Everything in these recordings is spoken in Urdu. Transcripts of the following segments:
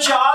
4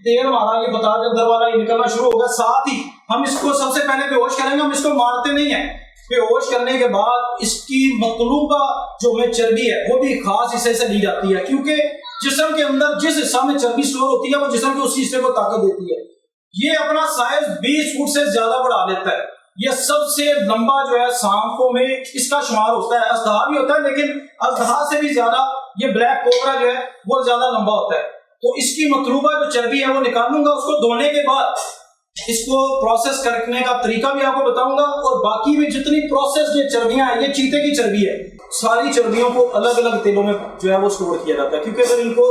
تیل ہمارا یہ بتا کے اندر والا یہ نکلنا شروع ہوگا. ساتھ ہی ہم اس کو سب سے پہلے بے ہوش کریں گے. ہم اس کو مارتے نہیں ہیں. بے ہوش کرنے کے بعد اس کی مطلوبہ جو میں چربی ہے وہ بھی خاص حصے سے لی جاتی ہے, کیونکہ جسم کے اندر جس حصہ میں چربی اسٹور ہوتی ہے وہ جسم کے اسی حصے کو طاقت دیتی ہے. یہ اپنا سائز 20 فٹ سے زیادہ بڑھا لیتا ہے. یہ سب سے لمبا جو ہے سانپوں میں اس کا شمار ہوتا ہے. اژدہا بھی ہوتا ہے لیکن اژدہا سے بھی زیادہ یہ بلیک کوبرا جو ہے وہ زیادہ لمبا ہوتا ہے. تو اس کی مطلوبہ جو چربی ہے وہ نکالوں گا. اس کو دھونے کے بعد اس کو پروسیس کرنے کا طریقہ بھی آپ کو بتاؤں گا, اور باقی بھی جتنی پروسیس یہ چربیاں ہیں, یہ چیتے کی چربی ہے, ساری چربیوں کو الگ الگ تیلوں میں جو ہے وہ اسٹور کیا جاتا ہے, کیونکہ اگر ان کو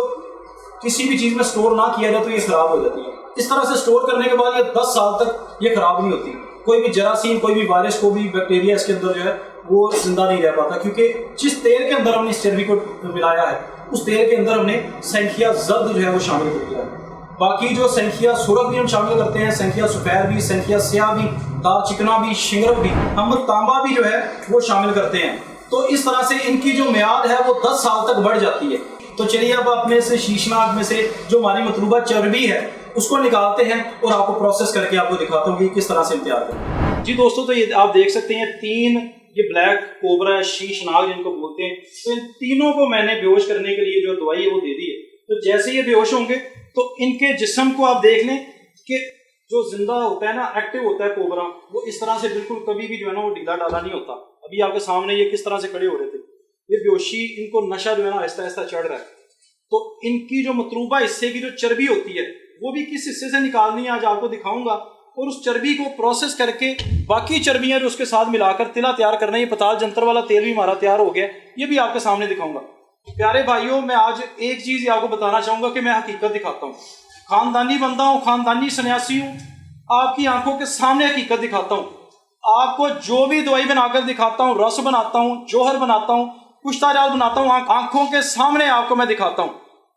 کسی بھی چیز میں اسٹور نہ کیا جائے تو یہ خراب ہو جاتی ہے. اس طرح سے اسٹور کرنے کے بعد یہ 10 سال تک یہ خراب نہیں ہوتی. کوئی بھی جراثیم, کوئی بھی وائرس, کوئی بھی بیکٹیریا اس کے اندر جو ہے وہ زندہ نہیں رہ پاتا, کیونکہ جس تیل کے اندر ہم نے اس چربی کو ملایا ہے اس تیل کے اندر ہم نے سینکھیا زرد جو ہے وہ شامل کر دیا ہے. باقی جو سینکھیا سرخ بھی ہم شامل کرتے ہیں, سینکھیا سفید بھی, سینکھیا سیاہ بھی, دار چکنا بھی, شنگرف بھی, ہم تانبا بھی جو ہے وہ شامل کرتے ہیں. تو اس طرح سے ان کی جو میعاد ہے وہ 10 سال تک بڑھ جاتی ہے. تو چلیے اب اپنے سے شیشناک میں سے جو ہماری مطلوبہ چربی ہے اس کو نکالتے ہیں اور آپ کو پروسیس کر کے آپ کو دکھاتا ہوں کہ کس طرح سے تیار کریں. جی دوستو, تو یہ آپ دیکھ سکتے ہیں 3 یہ بلیک کوبرا شیشناگ جن کو بولتے ہیں, تو ان تینوں کو میں نے بے ہوش کرنے کے لیے جو دوائی ہے وہ دے دی ہے. تو جیسے یہ بے ہوش ہوں گے تو ان کے جسم کو آپ دیکھ لیں کہ جو زندہ ہوتا ہے نا, ایکٹیو ہوتا ہے کوبرا, وہ اس طرح سے بالکل کبھی بھی جو ہے نا وہ ڈھیلا ڈالا نہیں ہوتا. ابھی آپ کے سامنے یہ کس طرح سے کھڑے ہو رہے تھے. یہ بے ہوشی ان کو نشہ جو ہے نا آہستہ آہستہ چڑھ رہا ہے. تو ان کی جو مطلوبہ حصے کی جو چربی ہوتی ہے وہ بھی کس حصے سے نکالنی ہے آج آپ کو دکھاؤں گا, اور اس چربی کو پروسیس کر کے باقی چربیاں جو اس کے ساتھ ملا کر تلا تیار کرنا. یہ پتال جنتر والا تیل بھی ہمارا تیار ہو گیا, یہ بھی آپ کے سامنے دکھاؤں گا. پیارے بھائیوں, میں آج ایک چیز آپ کو بتانا چاہوں گا کہ میں حقیقت دکھاتا ہوں. خاندانی بندہ ہوں, خاندانی سنیاسی ہوں, آپ کی آنکھوں کے سامنے حقیقت دکھاتا ہوں. آپ کو جو بھی دوائی بنا کر دکھاتا ہوں, رس بناتا ہوں, جوہر بناتا ہوں, کشتہ جات بناتا ہوں, آنکھوں کے سامنے آپ کو میں دکھاتا ہوں.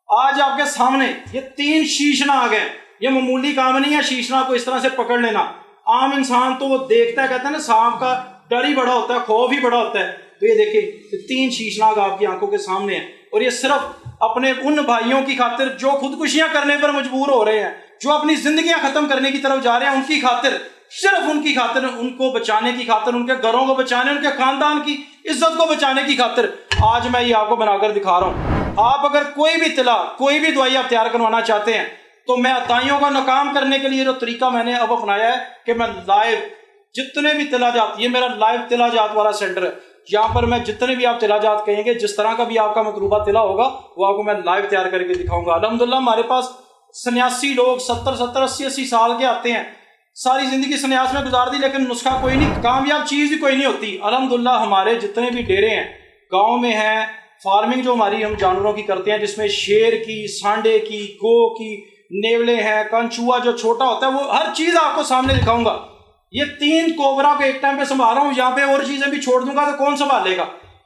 آج آپ کے سامنے یہ 3 شیشناگ ہیں. یہ معمولی کام نہیں ہے شیشناگ کو اس طرح سے پکڑ لینا. عام انسان تو وہ دیکھتا ہے, کہتا ہے نا سانپ کا ڈر ہی بڑا ہوتا ہے, خوف ہی بڑا ہوتا ہے. تو یہ دیکھیں 3 شیشناگ آپ کی آنکھوں کے سامنے ہیں, اور یہ صرف اپنے ان بھائیوں کی خاطر جو خودکشیاں کرنے پر مجبور ہو رہے ہیں, جو اپنی زندگیاں ختم کرنے کی طرف جا رہے ہیں, ان کی خاطر, صرف ان کی خاطر, ان کو بچانے کی خاطر, ان کے گھروں کو بچانے, ان کے خاندان کی عزت کو بچانے کی خاطر آج میں یہ آپ کو بنا کر دکھا رہا ہوں. آپ اگر کوئی بھی طلا, کوئی بھی دوائی آپ تیار کروانا چاہتے ہیں تو میں عطائیوں کا ناکام کرنے کے لیے جو طریقہ میں نے اب اپنایا ہے کہ میں لائیو جتنے بھی تلا جات, یہ میرا لائیو تلا جات والا سینٹر ہے. یہاں پر میں جتنے بھی آپ تلا جات کہیں گے, جس طرح کا بھی آپ کا مطلوبہ تلا ہوگا وہ آپ کو میں لائیو تیار کر کے دکھاؤں گا. الحمدللہ ہمارے پاس سنیاسی لوگ 70 80 سال کے آتے ہیں, ساری زندگی سنیاس میں گزار دی, لیکن نسخہ کوئی نہیں, کامیاب چیز بھی کوئی نہیں ہوتی. الحمدللہ ہمارے جتنے بھی ڈیرے ہیں گاؤں میں ہیں, فارمنگ جو ہماری ہم جانوروں کی کرتے ہیں, جس میں شیر کی, سانڈے کی, گو کی, نیولے ہیں, کنچوا جو چھوٹا ہوتا ہے, وہ ہر چیز آپ کو سامنے دکھاؤں گا. یہ 3 کوبرا کو ایک ٹائم پہ سنبھال رہا ہوں. یہاں پہ اور چیزیں بھی چھوڑ دوں گا تو کون سنبھالے گا,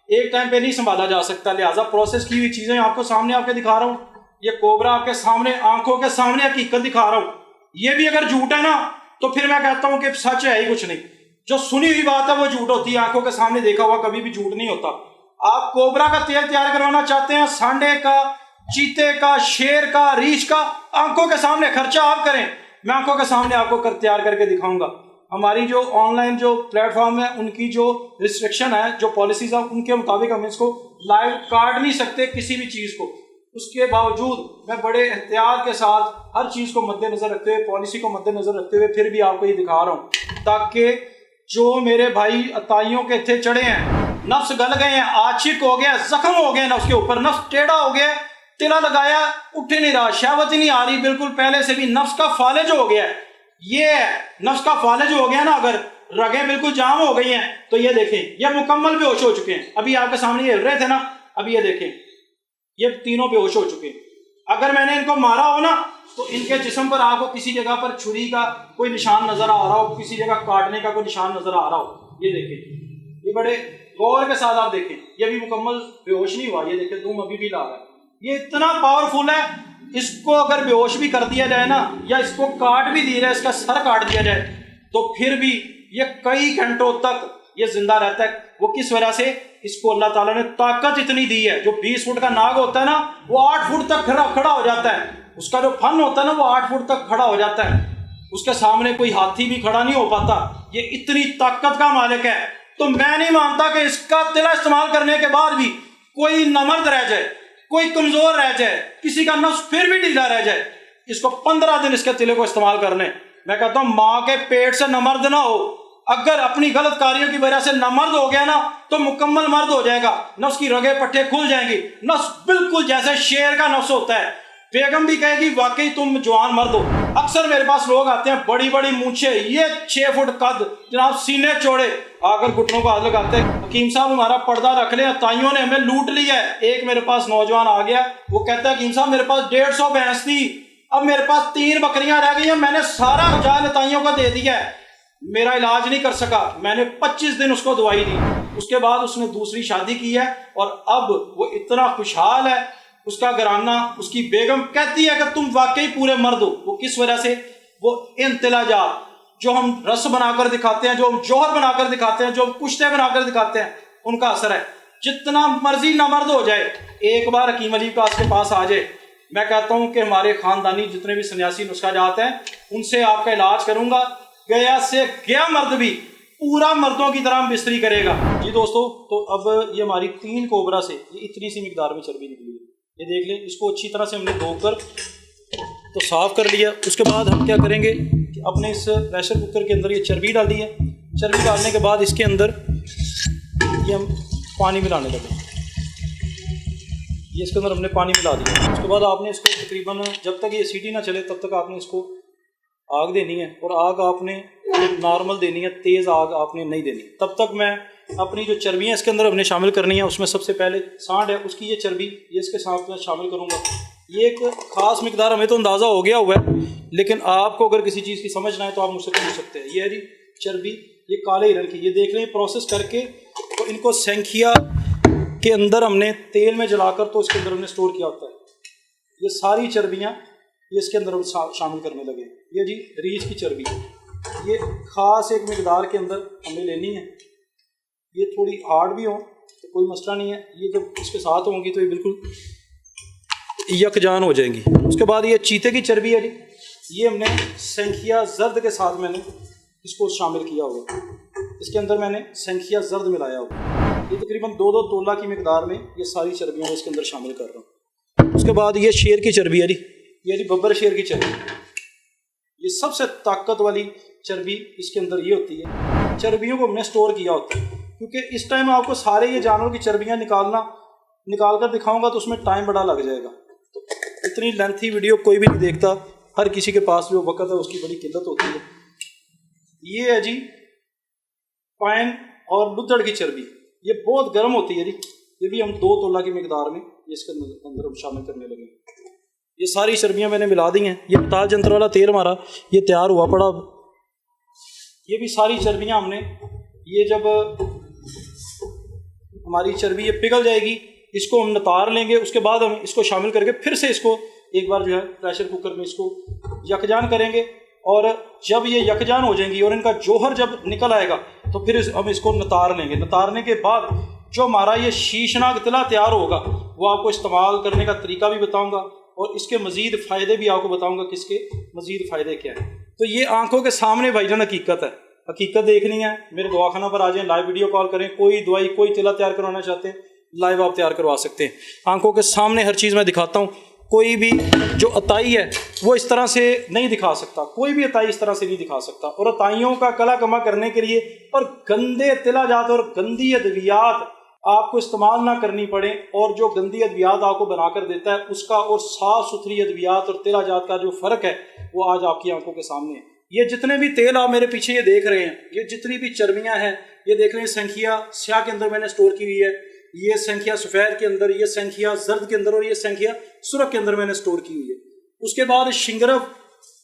ایک ٹائم پہ نہیں سنبھالا جا سکتا. لہٰذا پروسیس کی ہوئی چیزیں آپ کو سامنے آپ کے دکھا رہا ہوں. یہ کوبرا آپ کے سامنے, آنکھوں کے سامنے حقیقت دکھا رہا ہوں. یہ بھی اگر جھوٹ ہے نا تو پھر میں کہتا ہوں کہ سچ ہے ہی کچھ نہیں. جو سنی ہوئی بات ہے وہ جھوٹ ہوتی ہے, آنکھوں کے سامنے دیکھا ہوا کبھی بھی جھوٹ نہیں ہوتا. آپ کوبرا کا تیل تیار کروانا چاہتے ہیں, سانڈے کا, چیتے کا, شیر کا, ریچھ کا, آنکھوں کے سامنے خرچہ آپ کریں, میں آنکھوں کے سامنے آپ کو تیار کر کے دکھاؤں گا. ہماری جو آن لائن جو پلیٹ فارم ہے ان کی جو ریسٹرکشن ہے, جو پالیسیز ہیں, ان کے مطابق ہم اس کو لائیو کاٹ نہیں سکتے کسی بھی چیز کو. اس کے باوجود میں بڑے احتیاط کے ساتھ ہر چیز کو مد نظر رکھتے ہوئے, پالیسی کو مد نظر رکھتے ہوئے پھر بھی آپ کو یہ دکھا رہا ہوں, تاکہ جو میرے بھائی عطائیوں کے تھے چڑھے ہیں, نفس گل گئے ہیں, عاشق ہو گیا, زخم ہو گئے نفس کے اوپر, نفس ٹیڑھا ہو گیا, تلا لگایا, اٹھ نہیں رہا, شہوت ہی نہیں آ رہی, بالکل پہلے سے بھی نفس کا فالج ہو گیا. یہ نفس کا فالج ہو گیا نا, اگر رگیں بالکل جام ہو گئی ہیں تو یہ دیکھیں یہ مکمل بے ہوش ہو چکے ہیں. ابھی آپ کے سامنے یہ ہل رہے تھے نا, ابھی یہ دیکھیں یہ تینوں بے ہوش ہو چکے ہیں. اگر میں نے ان کو مارا ہو نا تو ان کے جسم پر آپ کو کسی جگہ پر چھری کا کوئی نشان نظر آ رہا ہو, کسی جگہ کاٹنے کا کوئی نشان نظر آ رہا ہو. یہ دیکھیں, یہ بڑے غور کے ساتھ آپ دیکھیں, یہ بھی مکمل بے ہوش نہیں ہوا. یہ دیکھیں دم ابھی بھی لا رہا ہے. یہ اتنا پاورفل ہے, اس کو اگر بے ہوش بھی کر دیا جائے نا, یا اس کو کاٹ بھی دیا جائے, اس کا سر کاٹ دیا جائے, تو پھر بھی یہ کئی گھنٹوں تک یہ زندہ رہتا ہے. وہ کس وجہ سے, اس کو اللہ تعالیٰ نے طاقت اتنی دی ہے. جو 20 فٹ کا ناگ ہوتا ہے نا, وہ 8 فٹ تک کھڑا ہو جاتا ہے. اس کا جو فن ہوتا ہے نا وہ 8 فٹ تک کھڑا ہو جاتا ہے، اس کے سامنے کوئی ہاتھی بھی کھڑا نہیں ہو پاتا، یہ اتنی طاقت کا مالک ہے۔ تو میں نہیں مانتا کہ اس کا تلا استعمال کرنے کے بعد بھی کوئی نامرد رہ جائے، کوئی کمزور رہ جائے، کسی کا نفس پھر بھی ڈھیلا رہ جائے، اس کو 15 دن اس کے تلے کو استعمال کر لیں، میں کہتا ہوں ماں کے پیٹ سے نامرد نہ ہو، اگر اپنی غلط کاریوں کی وجہ سے نامرد ہو گیا نا تو مکمل مرد ہو جائے گا، نفس کی رگے پٹھے کھل جائیں گی، نفس بالکل جیسے شیر کا نفس ہوتا ہے۔ بیگم بھی کہے گی واقعی تم جوان مرد ہو۔ اکثر میرے پاس لوگ آتے ہیں بڑی بڑی مونچھیں، یہ 6 فٹ قد، جناب سینے چوڑے، آ کر گھٹنوں کو ہاتھ لگاتے ہیں، حکیم صاحب ہمارا پردہ رکھ لیں، تائیوں نے ہمیں لوٹ لیا ہے۔ ایک میرے پاس نوجوان آ گیا، وہ کہتا ہے حکیم صاحب میرے پاس 150 بھینس تھی، اب میرے پاس 3 بکریاں رہ گئی ہیں، میں نے سارا جال تائیوں کا دے دیا ہے، میرا علاج نہیں کر سکا، میں نے 25 دن اس کو دوائی دی، اس کے بعد اس نے دوسری شادی کی ہے اور اب وہ اتنا خوشحال ہے، اس کا گھرانہ، اس کی بیگم کہتی ہے کہ تم واقعی پورے مرد ہو۔ وہ کس وجہ سے؟ وہ انتلاجات جو ہم رس بنا کر دکھاتے ہیں، جو ہم جوہر بنا کر دکھاتے ہیں، جو ہم کشتے بنا کر دکھاتے ہیں، ان کا اثر ہے۔ جتنا مرضی نامرد ہو جائے، ایک بار حکیم علی وقاص کے پاس آ جائے، میں کہتا ہوں کہ ہمارے خاندانی جتنے بھی سنیاسی نسخہ جات ہیں ان سے آپ کا علاج کروں گا، گیا سے گیا مرد بھی پورا مردوں کی طرح بستری کرے گا۔ جی دوستو، تو اب یہ ہماری 3 کوبرا سے یہ اتنی سی مقدار میں چربی نکلی ہے، یہ دیکھ لیں، اس کو اچھی طرح سے ہم نے دھو کر تو صاف کر لیا۔ اس کے بعد ہم کیا کریں گے کہ اپنے اس پریشر کوکر کے اندر یہ چربی ڈال دی ہے، چربی ڈالنے کے بعد اس کے اندر یہ ہم پانی ملانے لگے، یہ اس کے اندر ہم نے پانی ملا دیا۔ اس کے بعد آپ نے اس کو تقریباً جب تک یہ سیٹی نہ چلے تب تک آپ نے اس کو آگ دینی ہے، اور آگ آپ نے نارمل دینی ہے، تیز آگ آپ نے نہیں دینی۔ تب تک میں اپنی جو چربیاں اس کے اندر ہم نے شامل کرنی ہے، اس میں سب سے پہلے سانڈ ہے، اس کی یہ چربی یہ اس کے ساتھ میں شامل کروں گا۔ یہ ایک خاص مقدار ہمیں تو اندازہ ہو گیا ہوا ہے، لیکن آپ کو اگر کسی چیز کی سمجھنا ہے تو آپ مجھ سے پوچھ سکتے ہیں۔ یہ ہے جی چربی، یہ کالے ہی رنگ کی، یہ دیکھ لیں پروسیس کر کے تو ان کو سینکھیا کے اندر ہم نے تیل میں جلا کر تو اس کے اندر ہم نے اسٹور کیا ہوتا ہے۔ یہ ساری چربیاں یہ اس کے اندر ہم شامل کرنے لگے۔ یہ جی ریچھ کی چربی، یہ خاص ایک مقدار کے اندر ہمیں لینی ہے، یہ تھوڑی ہارڈ بھی ہو تو کوئی مسئلہ نہیں ہے، یہ جب اس کے ساتھ ہوں گی تو یہ بالکل یکجان ہو جائیں گی۔ اس کے بعد یہ چیتے کی چربی ہے جی، یہ ہم نے سینکھیا زرد کے ساتھ میں نے اس کو شامل کیا ہوا، اس کے اندر میں نے سینکھیا زرد ملایا ہوا، یہ تقریباً 2 تولہ کی مقدار میں یہ ساری چربیاں میں اس کے اندر شامل کر رہا ہوں۔ اس کے بعد یہ شیر کی چربی ہے جی، یہ جی ببر شیر کی چربی، یہ سب سے طاقت والی چربی اس کے اندر یہ ہوتی ہے۔ چربیوں کو ہم نے سٹور کیا ہوتا ہے، کیونکہ اس ٹائم آپ کو سارے یہ جانوروں کی چربیاں نکال کر دکھاؤں گا تو اس میں ٹائم بڑا لگ جائے گا، تو اتنی لینتھی ویڈیو کوئی بھی نہیں دیکھتا، ہر کسی کے پاس جو وقت ہے اس کی بڑی قلت ہوتی ہے۔ یہ ہے جی پائن اور لدڑ کی چربی، یہ بہت گرم ہوتی ہے جی، یہ بھی ہم 2 تولہ کی مقدار میں اس کے اندر ہم شامل کرنے لگے۔ یہ ساری چربیاں میں نے ملا دی ہیں، یہ پتال جنتر والا تیل ہمارا یہ تیار ہوا پڑا، یہ بھی ساری چربیاں ہم نے، یہ جب ہماری چربی یہ پگھل جائے گی اس کو ہم نتار لیں گے، اس کے بعد ہم اس کو شامل کر کے پھر سے اس کو ایک بار جو ہے پریشر کوکر میں اس کو یکجان کریں گے، اور جب یہ یکجان ہو جائیں گی اور ان کا جوہر جب نکل آئے گا تو پھر ہم اس کو نتار لیں گے۔ نتارنے کے بعد جو ہمارا یہ شیشناک تلا تیار ہوگا وہ آپ کو استعمال کرنے کا طریقہ بھی بتاؤں گا، اور اس کے مزید فائدے بھی آپ کو بتاؤں گا، کس کے مزید فائدے کیا ہیں۔ تو یہ آنکھوں کے سامنے بھائی جان حقیقت ہے، حقیقت دیکھنی ہے، میرے دواخانہ پر آ جائیں، لائیو ویڈیو کال کریں، کوئی دوائی کوئی تلا تیار کروانا چاہتے ہیں لائیو آپ تیار کروا سکتے ہیں، آنکھوں کے سامنے ہر چیز میں دکھاتا ہوں۔ کوئی بھی جو عطائی ہے وہ اس طرح سے نہیں دکھا سکتا، کوئی بھی عطائی اس طرح سے نہیں دکھا سکتا، اور عطائیوں کا کلا کما کرنے کے لیے اور گندے تلا جات اور گندی ادویات آپ کو استعمال نہ کرنی پڑے، اور جو گندی ادویات آپ کو بنا کر دیتا ہے اس کا اور صاف ستھری ادویات اور تیلا جات کا جو فرق ہے وہ آج آپ کی آنکھوں کے سامنے ہے۔ یہ جتنے بھی تیل آپ میرے پیچھے یہ دیکھ رہے ہیں، یہ جتنی بھی چربیاں ہیں، یہ دیکھ رہے ہیں سینکھیا سیاہ کے اندر میں نے سٹور کی ہوئی ہے، یہ سینکھیا سفید کے اندر، یہ سینکھیا زرد کے اندر، اور یہ سینکھیا سرخ کے اندر میں نے سٹور کی ہوئی ہے۔ اس کے بعد شنگرف،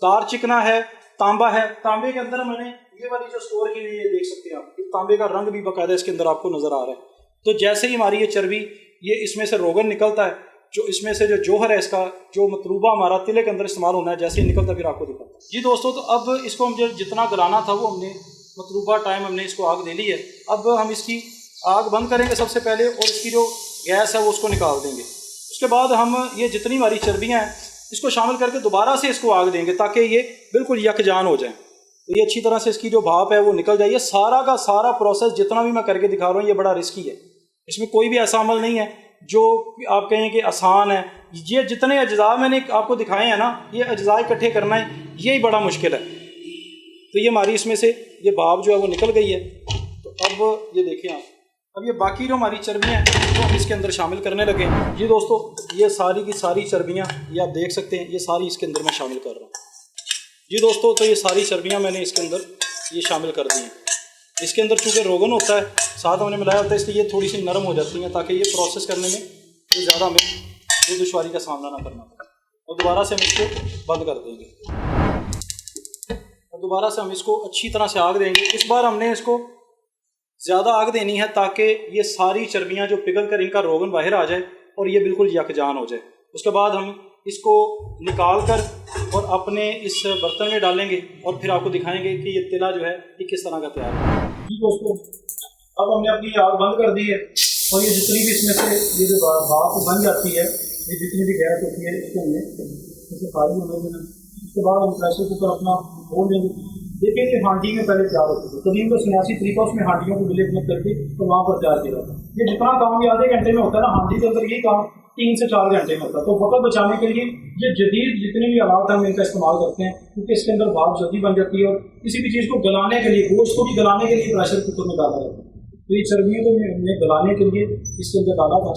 دار چکنا ہے، تانبا ہے، تانبے کے اندر میں نے یہ والی جو سٹور کی ہوئی ہے دیکھ سکتے ہیں آپ، تانبے کا رنگ بھی باقاعدہ اس کے اندر آپ کو نظر آ رہا ہے۔ تو جیسے ہی ہماری یہ چربی یہ اس میں سے روغن نکلتا ہے، جو اس میں سے جو جوہر ہے اس کا جو مطلوبہ ہمارا تلے کے اندر استعمال ہونا ہے، جیسے ہی نکلتا پھر آپ کو دکھاتا ہے۔ جی دوستو، تو اب اس کو ہم جتنا گلانا تھا وہ ہم نے مطلوبہ ٹائم ہم نے اس کو آگ دے لی ہے۔ اب ہم اس کی آگ بند کریں گے سب سے پہلے، اور اس کی جو گیس ہے وہ اس کو نکال دیں گے۔ اس کے بعد ہم یہ جتنی ہماری چربیاں ہیں اس کو شامل کر کے دوبارہ سے اس کو آگ دیں گے تاکہ یہ بالکل یکجان ہو جائیں. تو یہ اچھی طرح سے اس کی جو بھاپ ہے وہ نکل جائے. یہ سارا کا سارا پروسیس جتنا بھی میں کر کے دکھا رہا ہوں یہ بڑا رسکی ہے. اس میں کوئی بھی ایسا عمل نہیں ہے جو آپ کہیں کہ آسان ہے. یہ جتنے اجزاء میں نے آپ کو دکھائے ہیں نا، یہ اجزاء اکٹھے کرنا ہے یہی بڑا مشکل ہے. تو یہ ہماری اس میں سے یہ بھاپ جو ہے وہ نکل گئی ہے. تو اب یہ دیکھیں آپ، اب یہ باقی جو ہماری چربیاں ہیں وہ ہم اس کے اندر شامل کرنے لگے ہیں. جی دوستو، یہ ساری کی ساری چربیاں یہ آپ دیکھ سکتے ہیں، یہ ساری اس کے اندر میں شامل کر رہا ہوں. جی دوستو، تو یہ ساری چربیاں میں نے اس کے اندر یہ شامل کر دی ہیں. اس کے اندر چونکہ روغن ہوتا ہے ساتھ ہم نے ملایا ہوتا ہے، اس لیے یہ تھوڑی سی نرم ہو جاتی ہیں تاکہ یہ پروسیس کرنے میں یہ زیادہ ہمیں کوئی دشواری کا سامنا نہ کرنا پڑے. اور دوبارہ سے ہم اس کو بند کر دیں گے اور دوبارہ سے ہم اس کو اچھی طرح سے آگ دیں گے. اس بار ہم نے اس کو زیادہ آگ دینی ہے تاکہ یہ ساری چربیاں جو پگھل کر ان کا روغن باہر آ جائے اور یہ بالکل یکجان ہو جائے. اس کے بعد ہم اس کو نکال کر اور اپنے اس برتن میں ڈالیں گے اور پھر آپ کو دکھائیں گے کہ یہ تلا جو ہے یہ کس طرح کا تیار ہے. جی دوستو، اب ہم نے اپنی آگ بند کر دی ہے اور یہ جتنی بھی اس میں سے یہ جو بھاپ بن جاتی ہے، یہ جتنی بھی گیس ہوتی ہے اس کو ہم نے اسے خالی ہونے دینا. اس کے بعد ہم پریشر کوکر اپنا کھول دیں گے. دیکھیں کہ ہانڈی میں پہلے تیار ہوتی ہے. قدیم کا سنیاسی طریقہ اس میں ہانڈیوں کو ملے مت کر کے تو وہاں پر تیار کیا جاتا ہے. یہ جتنا کام یہ آدھے گھنٹے میں ہوتا ہے نا، ہانڈی کے اندر یہ کام 3 سے 4 گھنٹے میں ہوتا ہے. تو وقت بچانے کے لیے یہ جدید جتنے بھی آلات ہیں ہم ان کا استعمال کرتے ہیں کیونکہ اس کے اندر بھاپ جلدی بن جاتی ہے. اور کسی بھی چیز کو گلانے کے لیے، گوشت کو بھی گلانے کے لیے پریشر کوکر میں ڈالا جاتا ہے. تو یہ چربیوں کو ہم نے گلانے کے لیے اس کے اندر ڈالا تھا.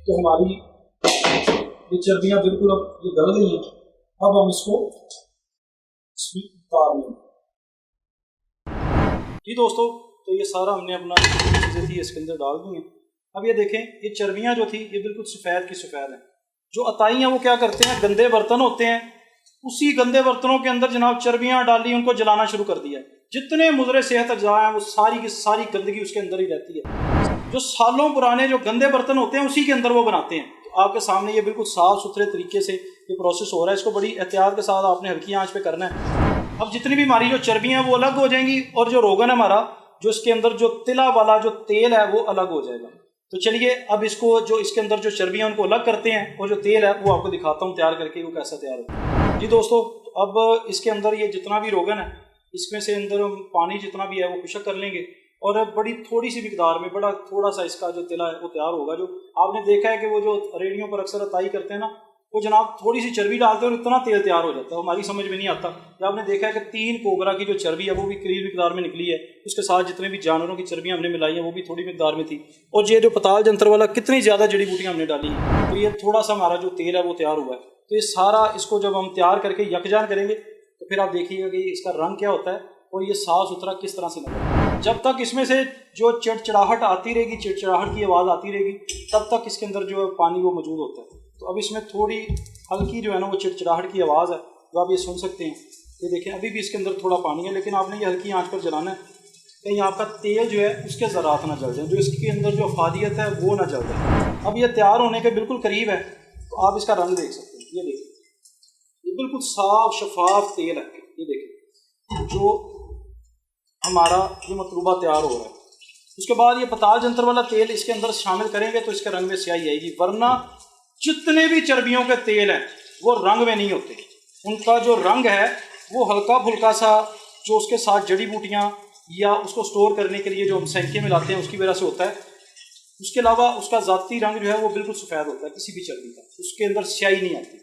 تو ہماری یہ چربیاں بالکل اب یہ گل گئی ہیں. اب ہم اس کو اتار لیں. جی دوستو، تو یہ سارا ہم نے اپنا چیزیں تھی اس کے اندر ڈال دی ہیں. اب یہ دیکھیں، یہ چربیاں جو تھی یہ بالکل سفید کی سفید ہیں. جو عطائی ہیں وہ کیا کرتے ہیں، گندے برتن ہوتے ہیں، اسی گندے برتنوں کے اندر جناب چربیاں ڈالی، ان کو جلانا شروع کر دیا. جتنے مضر صحت اجزاء ہیں وہ ساری کی ساری گندگی اس کے اندر ہی رہتی ہے. جو سالوں پرانے جو گندے برتن ہوتے ہیں اسی کے اندر وہ بناتے ہیں. تو آپ کے سامنے یہ بالکل صاف ستھرے طریقے سے یہ پروسیس ہو رہا ہے. اس کو بڑی احتیاط کے ساتھ آپ نے ہلکی آنچ پہ کرنا ہے. اب جتنی بھی ہماری جو چربیاں ہیں وہ الگ ہو جائیں گی اور جو روغن ہے ہمارا، جو اس کے اندر جو تلا والا جو تیل ہے وہ الگ ہو جائے گا. تو چلیے اب اس کو جو اس کے اندر جو چربیاں ان کو الگ کرتے ہیں اور جو تیل ہے وہ آپ کو دکھاتا ہوں تیار کر کے وہ کیسا تیار ہوتا ہے. جی دوستو، اب اس کے اندر یہ جتنا بھی روغن ہے اس میں سے اندر ہم پانی جتنا بھی ہے وہ خشک کر لیں گے اور بڑی تھوڑی سی مقدار میں بڑا تھوڑا سا اس کا جو تلا ہے وہ تیار ہوگا. جو آپ نے دیکھا ہے کہ وہ جو ریڑھیوں پر اکثر عطائی کرتے ہیں نا، وہ جناب تھوڑی سی چربی ڈالتے ہیں اور اتنا تیل تیار ہو جاتا ہے، ہماری سمجھ میں نہیں آتا. آپ نے دیکھا ہے کہ 3 کوبرا کی جو چربی ہے وہ بھی قریب مقدار میں نکلی ہے. اس کے ساتھ جتنے بھی جانوروں کی چربیاں ہم نے ملائی ہیں وہ بھی تھوڑی مقدار میں تھی. اور یہ جو پتال جنتر والا کتنی زیادہ جڑی بوٹیاں ہم نے ڈالی ہیں. تو یہ تھوڑا سا ہمارا جو تیل ہے وہ تیار ہوا ہے. تو یہ سارا اس کو جب ہم تیار کر کے یکجان کریں گے تو پھر آپ دیکھیے گا کہ اس کا رنگ کیا ہوتا ہے اور یہ صاف ستھرا کس طرح سے لگتا ہے. جب تک اس میں سے جو چڑچڑاہٹ آتی رہے گی، چڑچڑاہٹ کی آواز آتی رہے گی، تب تک اس کے اندر جو پانی وہ موجود ہوتا ہے. تو اب اس میں تھوڑی ہلکی جو ہے نا وہ چڑچڑاہٹ کی آواز ہے جو آپ یہ سن سکتے ہیں. یہ دیکھیں ابھی بھی اس کے اندر تھوڑا پانی ہے، لیکن آپ نے یہ ہلکی آنچ پر جلانا ہے کہیں آپ کا تیل جو ہے اس کے ذرات نہ جل جائیں، جو اس کے اندر جو افادیت ہے وہ نہ جل جائے. اب یہ تیار ہونے کے بالکل قریب ہے تو آپ اس کا رنگ دیکھ سکتے ہیں. یہ دیکھیں، یہ بالکل صاف شفاف تیل ہے. یہ دیکھیں جو ہمارا یہ مطلوبہ تیار ہو رہا ہے. اس کے بعد یہ پتال جنتر والا تیل اس کے اندر شامل کریں گے تو اس کے رنگ میں سیاہی آئے گی. ورنہ جتنے بھی چربیوں کے تیل ہیں وہ رنگ میں نہیں ہوتے. ان کا جو رنگ ہے وہ ہلکا پھلکا سا جو اس کے ساتھ جڑی بوٹیاں یا اس کو سٹور کرنے کے لیے جو ہم سینکے میں لاتے ہیں اس کی وجہ سے ہوتا ہے. اس کے علاوہ اس کا ذاتی رنگ جو ہے وہ بالکل سفید ہوتا ہے کسی بھی چربی کا، اس کے اندر سیاہی نہیں آتی.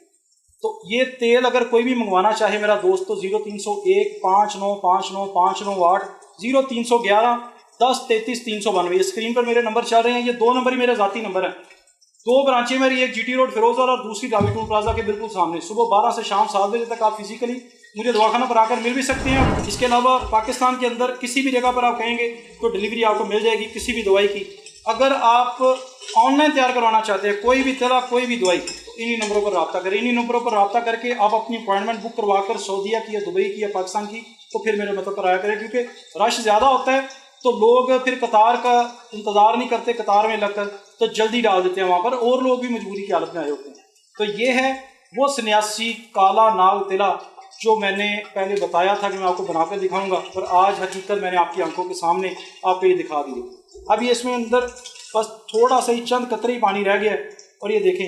تو یہ تیل اگر کوئی بھی منگوانا چاہے میرا دوست تو 0301 595959 0311 10 33 392 یہ اسکرین پر میرے نمبر چل رہے ہیں. یہ 2 نمبر ہی میرے ذاتی نمبر ہیں. 2 برانچیں میری، ایک جی ٹی روڈ فیروز اور دوسری ڈاوی ٹول پلازا کے بالکل سامنے. صبح 12 سے شام 7 بجے تک آپ فزیکلی مجھے دواخانہ پر آ کر مل بھی سکتے ہیں. اس کے علاوہ پاکستان کے اندر کسی بھی جگہ پر آپ کہیں گے تو ڈلیوری آپ کو مل جائے گی کسی بھی دوائی کی. اگر آپ آن لائن تیار کروانا چاہتے ہیں کوئی بھی طرح کوئی بھی دوائی تو انہی نمبروں پر رابطہ کریں. انہی نمبروں پر رابطہ کر کے آپ اپنی اپوائنٹمنٹ بک کروا کر سعودیہ کی یا دبئی کی یا پاکستان کی تو پھر میرے مطلب پر آیا کریں، کیونکہ رش زیادہ ہوتا ہے تو لوگ پھر قطار کا انتظار نہیں کرتے، قطار میں لگ کر تو جلدی ڈال دیتے ہیں وہاں پر، اور لوگ بھی مجبوری کی حالت میں آئے ہوتے ہیں. تو یہ ہے وہ سنیاسی کالا ناگ تلا جو میں نے پہلے بتایا تھا کہ میں آپ کو بنا کر دکھاؤں گا، اور آج حقیقت میں نے آپ کی آنکھوں کے سامنے آپ کو یہ دکھا دی. اب یہ اس میں اندر بس تھوڑا سا ہی چند قطرے ہی پانی رہ گیا ہے اور یہ دیکھیں